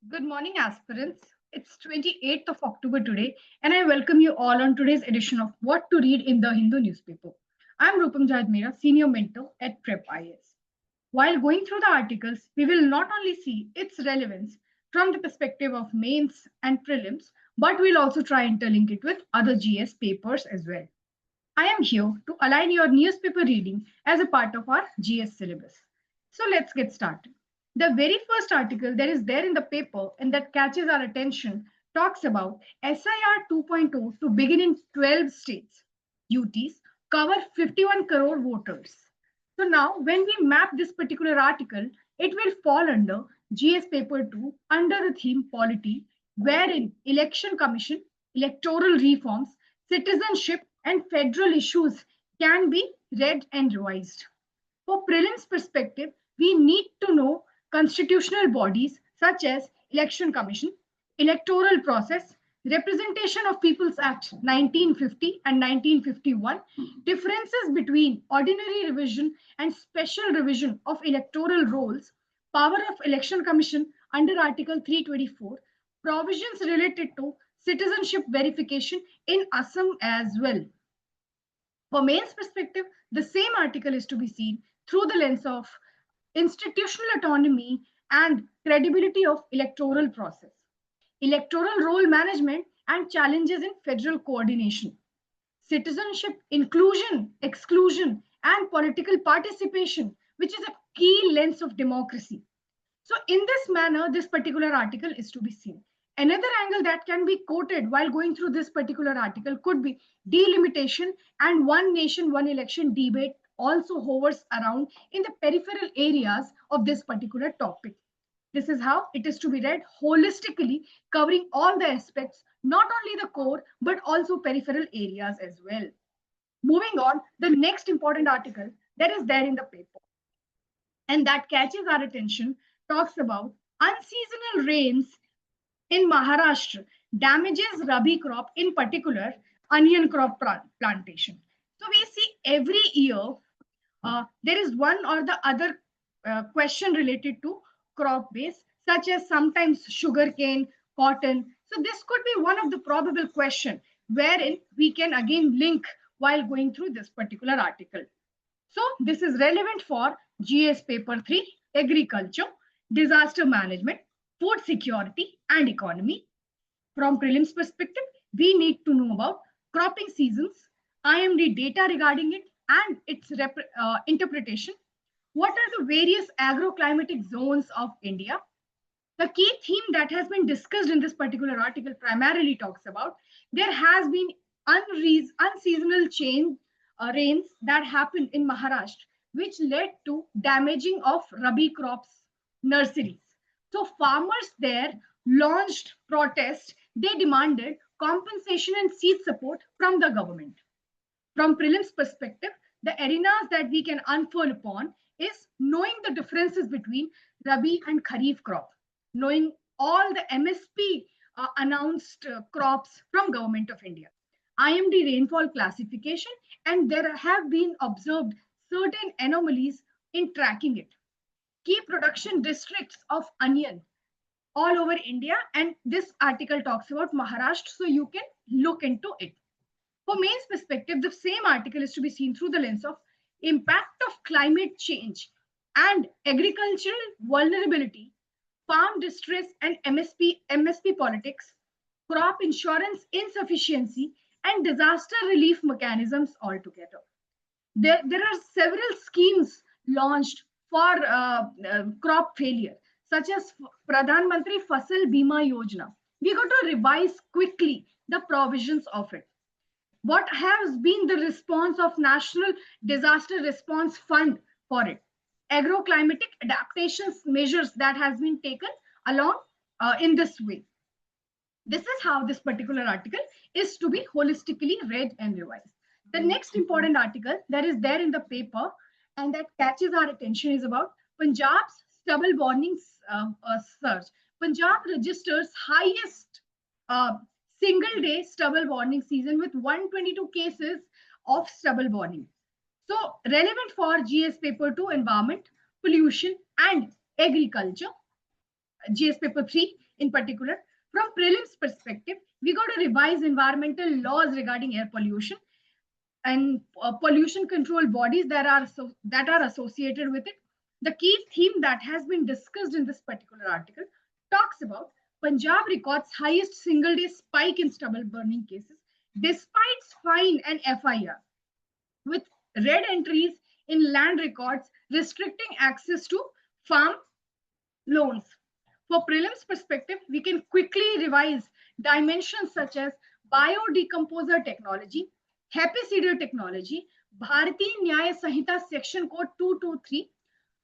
Good morning, aspirants. It's 28th of October today, and I welcome you all on today's edition of What to Read in the Hindu newspaper. I'm 𝗗𝗶𝗹𝘆 𝗡𝗲, Senior Mentor at Prepp IAS. While going through the articles, we will not only see its relevance from the perspective of mains and prelims, but we'll also try and interlink it with other GS papers as well. I am here to align your newspaper reading as a part of our GS syllabus. So let's get started. The very first article that is there in the paper and that catches our attention talks about SIR 2.0 to begin in 12 states. UTs cover 51 crore voters. So now when we map this particular article, it will fall under GS paper 2 under the theme polity, wherein election commission, electoral reforms, citizenship and federal issues can be read and revised. For prelims perspective, we need to know constitutional bodies such as Election Commission, Electoral Process, Representation of People's Act 1950 and 1951, differences between ordinary revision and special revision of electoral rolls, power of Election Commission under Article 324, provisions related to citizenship verification in Assam as well. For mains perspective, the same article is to be seen through the lens of institutional autonomy and credibility of electoral process, electoral roll management and challenges in federal coordination, citizenship inclusion, exclusion, and political participation, which is a key lens of democracy. So in this manner, this particular article is to be seen. Another angle that can be quoted while going through this particular article could be delimitation and one nation, one election debate also hovers around in the peripheral areas of this particular topic. This is how it is to be read holistically, covering all the aspects, not only the core, but also peripheral areas as well. Moving on, the next important article that is there in the paper and that catches our attention talks about unseasonal rains in Maharashtra damages rabi crop, in particular onion crop plantation. So we see every year there is one or the other question related to crop base, such as sometimes sugarcane, cotton. So this could be one of the probable question wherein we can again link while going through this particular article. So this is relevant for GS paper 3, agriculture, disaster management, food security and economy. From prelims perspective, we need to know about cropping seasons, IMD data regarding it and its interpretation. What are the various agroclimatic zones of India? The key theme that has been discussed in this particular article primarily talks about there has been unseasonal rains that happened in Maharashtra, which led to damaging of rabi crops nurseries. So farmers there launched protest. They demanded compensation and seed support from the government. From prelims perspective, the arenas that we can unfold upon is knowing the differences between Rabi and Kharif crop, knowing all the MSP announced crops from Government of India, IMD rainfall classification, and there have been observed certain anomalies in tracking it. Key production districts of onion all over India, and this article talks about Maharashtra, so you can look into it. For mains perspective, the same article is to be seen through the lens of impact of climate change and agricultural vulnerability, farm distress and MSP politics, crop insurance insufficiency, and disaster relief mechanisms altogether. There are several schemes launched for crop failure, such as Pradhan Mantri Fasal Bima Yojana. We got to revise quickly the provisions of it. What has been the response of National Disaster Response Fund for it? Agroclimatic adaptations measures that has been taken along in this way. This is how this particular article is to be holistically read and revised. The next important article that is there in the paper and that catches our attention is about Punjab's stubble warnings surge. Punjab registers highest single day stubble warning season with 122 cases of stubble warning. So relevant for GS paper 2, environment, pollution and agriculture. GS paper 3 in particular. From prelims perspective, we got to revise environmental laws regarding air pollution and pollution control bodies that are associated with it. The key theme that has been discussed in this particular article talks about Punjab records highest single day spike in stubble burning cases despite fine and FIR, with red entries in land records restricting access to farm loans. For prelims perspective, we can quickly revise dimensions such as biodecomposer technology, herbicide technology, Bharatiya Nyaya Sanhita section code 223,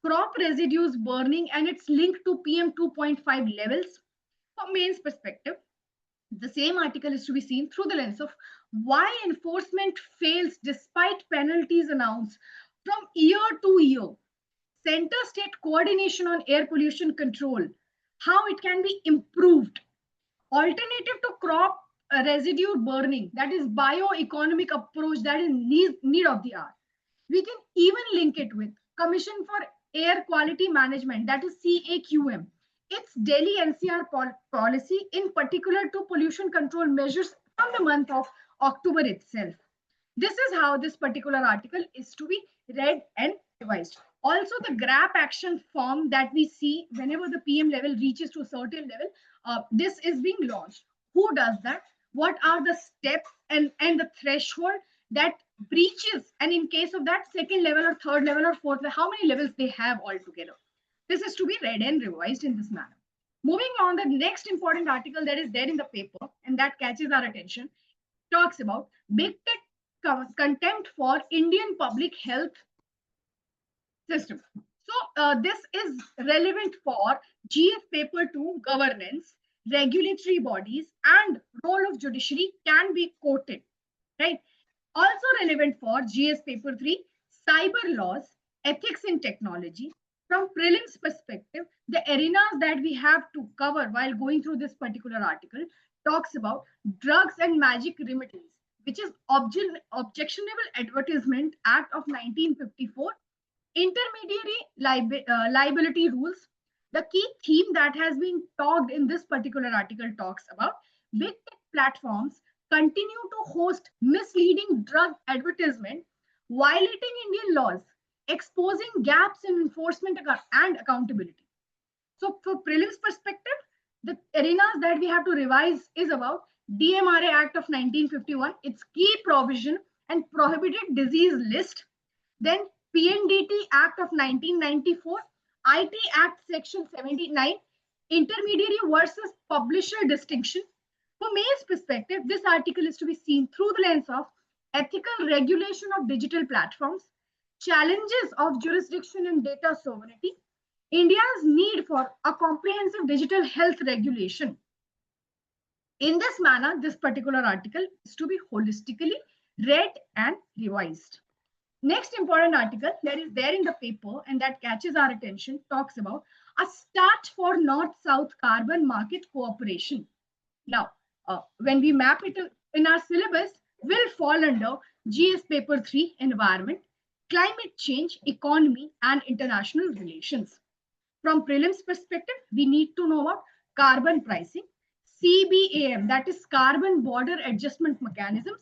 crop residues burning and its link to PM 2.5 levels. For mains perspective, the same article is to be seen through the lens of why enforcement fails despite penalties announced from year to year. Center-state coordination on air pollution control, how it can be improved. Alternative to crop residue burning, that is bioeconomic approach that is need of the hour. We can even link it with Commission for Air Quality Management, that is �CAQM. Its Delhi NCR policy, in particular to pollution control measures from the month of October itself. This is how this particular article is to be read and revised. Also, the GRAP action form that we see whenever the PM level reaches to a certain level, this is being launched. Who does that? What are the steps and the threshold that breaches? And in case of that, second level or third level or fourth level, how many levels they have altogether? This is to be read and revised in this manner. Moving on, the next important article that is there in the paper and that catches our attention talks about big tech contempt for Indian public health system. So this is relevant for GS paper 2 governance, regulatory bodies and role of judiciary can be quoted, right? Also relevant for GS paper 3, cyber laws, ethics in technology. From prelims perspective, the arenas that we have to cover while going through this particular article talks about drugs and magic remedies, which is Objectionable Advertisement Act of 1954, intermediary liability rules. The key theme that has been talked in this particular article talks about big tech platforms continue to host misleading drug advertisement, violating Indian laws, exposing gaps in enforcement and accountability. So for prelims perspective, the arenas that we have to revise is about DMRA Act of 1951, its key provision and prohibited disease list. Then PNDT Act of 1994, IT Act Section 79, intermediary versus publisher distinction. For males perspective, this article is to be seen through the lens of ethical regulation of digital platforms, challenges of jurisdiction and data sovereignty, India's need for a comprehensive digital health regulation. In this manner, this particular article is to be holistically read and revised. Next important article that is there in the paper and that catches our attention talks about a start for North-South carbon market cooperation. Now, when we map it in our syllabus, will fall under GS paper 3, environment, climate change, economy, and international relations. From prelims perspective, we need to know about carbon pricing, CBAM, that is carbon border adjustment mechanisms,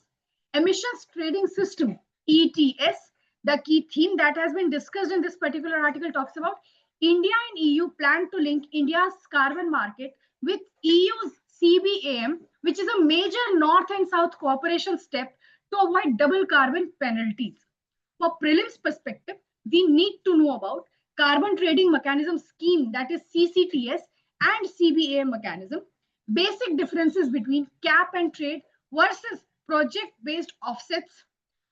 emissions trading system, ETS. The key theme that has been discussed in this particular article talks about India and EU plan to link India's carbon market with EU's CBAM, which is a major North and South cooperation step to avoid double carbon penalties. For prelims perspective, we need to know about carbon trading mechanism scheme, that is CCTS, and CBAM mechanism, basic differences between cap and trade versus project-based offsets.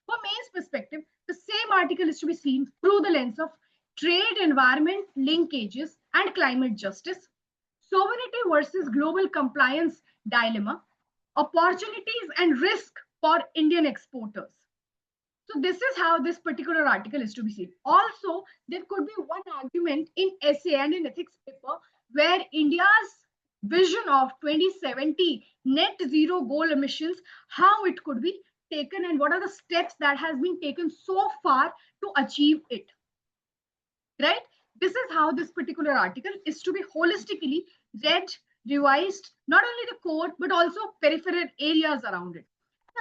For mains perspective, the same article is to be seen through the lens of trade environment linkages and climate justice, sovereignty versus global compliance dilemma, opportunities and risk for Indian exporters. So this is how this particular article is to be seen. Also, there could be one argument in essay and in ethics paper where India's vision of 2070 net zero goal emissions, how it could be taken and what are the steps that has been taken so far to achieve it, right? This is how this particular article is to be holistically read, revised, not only the core, but also peripheral areas around it.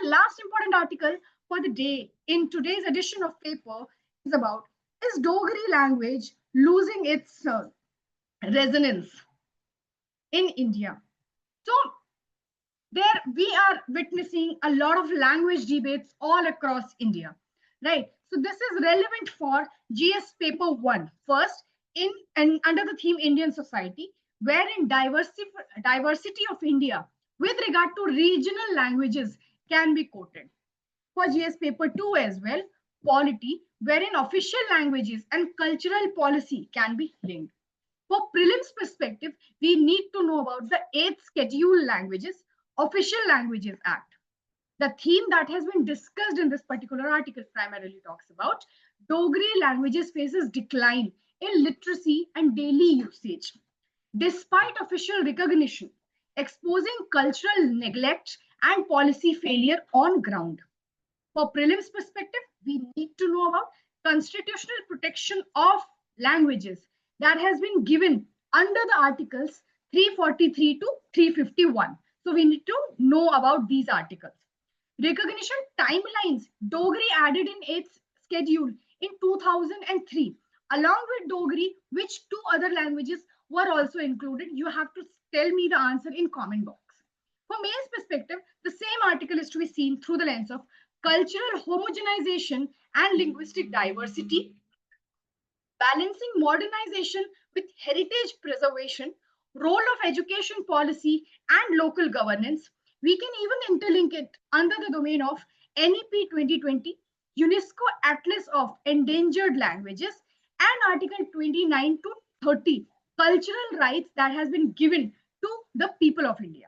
The last important article for the day in today's edition of paper is about, is Dogri language losing its resonance in India? So there we are witnessing a lot of language debates all across India, right? So this is relevant for GS paper 1 first in and under the theme Indian society, wherein diversity of India with regard to regional languages can be quoted. For GS paper 2 as well, polity, wherein official languages and cultural policy can be linked. For prelims perspective, we need to know about the 8th Schedule Languages, Official Languages Act. The theme that has been discussed in this particular article primarily talks about Dogri languages faces decline in literacy and daily usage, despite official recognition, exposing cultural neglect and policy failure on ground. For prelims perspective, we need to know about constitutional protection of languages that has been given under the articles 343 to 351. So we need to know about these articles. Recognition timelines. Dogri added in its schedule in 2003. Along with Dogri, which 2 other languages were also included? You have to tell me the answer in comment box. For males perspective, the same article is to be seen through the lens of cultural homogenization and linguistic diversity, balancing modernization with heritage preservation, role of education policy and local governance. We can even interlink it under the domain of NEP 2020, UNESCO Atlas of Endangered Languages, and Article 29 to 30, cultural rights that has been given to the people of India.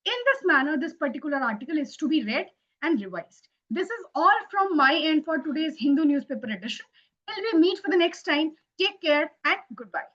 In this manner, this particular article is to be read and revised. This is all from my end for today's Hindu newspaper edition. Till we meet for the next time, take care and goodbye.